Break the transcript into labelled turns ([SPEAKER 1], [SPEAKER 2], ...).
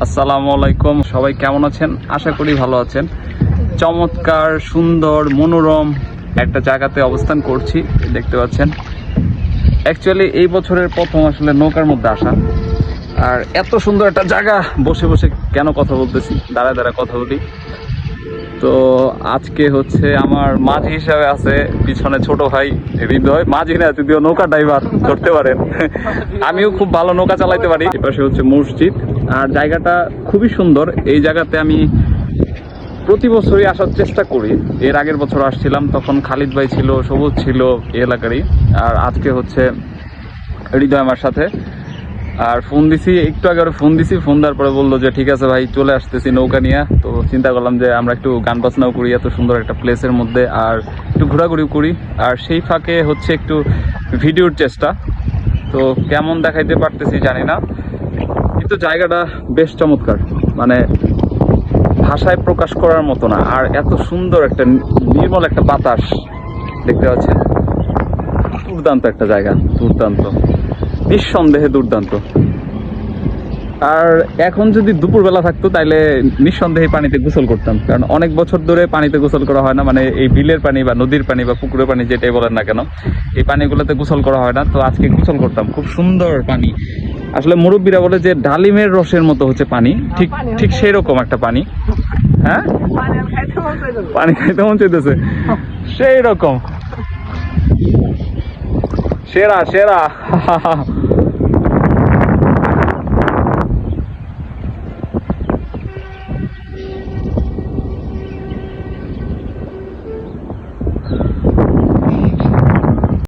[SPEAKER 1] আসসালামু আলাইকুম, সবাই কেমন আছেন? আশা করি ভালো আছেন। চমৎকার সুন্দর মনোরম একটা জায়গাতে অবস্থান করছি, দেখতে পাচ্ছেন। অ্যাকচুয়ালি এই বছরের প্রথম আসলে নৌকার মধ্যে আসা, আর এত সুন্দর একটা জায়গা, বসে বসে কেন কথা বলতেছি, দাঁড়ায় দাঁড়ায় কথা বলি। তো আজকে হচ্ছে আমার মাঝি হিসাবে আছে পিছনে ছোট ভাই হৃদয়, মাঝি না যদিও নৌকা ড্রাইভার ধরতে পারেন। আমিও খুব ভালো নৌকা চালাইতে পারি। এপাশে হচ্ছে মসজিদ, আর জায়গাটা খুবই সুন্দর। এই জায়গাতে আমি প্রতি বছরই আসার চেষ্টা করি। এর আগের বছর আসছিলাম, তখন খালিদ ভাই ছিল, সবুজ ছিল এই এলাকারই। আর আজকে হচ্ছে হৃদয় আমার সাথে। আর ফোন দিছি, একটু আগে ফোন দিছি, ফোন দেওয়ার পরে বললো যে ঠিক আছে ভাই চলে আসতেছি নৌকা নিয়ে। তো চিন্তা করলাম যে আমরা একটু গান বাজনাও করি এত সুন্দর একটা প্লেসের মধ্যে, আর একটু ঘোরাঘুরিও করি, আর সেই ফাঁকে হচ্ছে একটু ভিডিওর চেষ্টা। তো কেমন দেখাইতে পারতেছি জানি না, কিন্তু জায়গাটা বেশ চমৎকার, মানে ভাষায় প্রকাশ করার মতো না। আর এত সুন্দর একটা নির্মল একটা বাতাস দেখতে পাচ্ছেন, দুর্দান্ত একটা জায়গা, দুর্দান্ত, নিঃসন্দেহে দুর্দান্ত। আর এখন যদি দুপুরবেলা থাকতো তাইলে নিঃসন্দেহে পানিতে গোসল করতাম, কারণ অনেক বছর ধরে পানিতে গোসল করা হয় না। মানে এই বিলের পানি বা নদীর পানি বা পুকুরের পানি যেটাই বলেন না কেন, এই পানিগুলোতে গোসল করা হয় না। তো আজকে গোসল করতাম, খুব সুন্দর পানি। আসলে মুরব্বীরা বলে যে ডালিমের রসের মতো হচ্ছে পানি, ঠিক ঠিক সেই রকম একটা পানি। হ্যাঁ, পানি খাইতে মন চাইতেছে, সেই রকম। সেরা সেরা।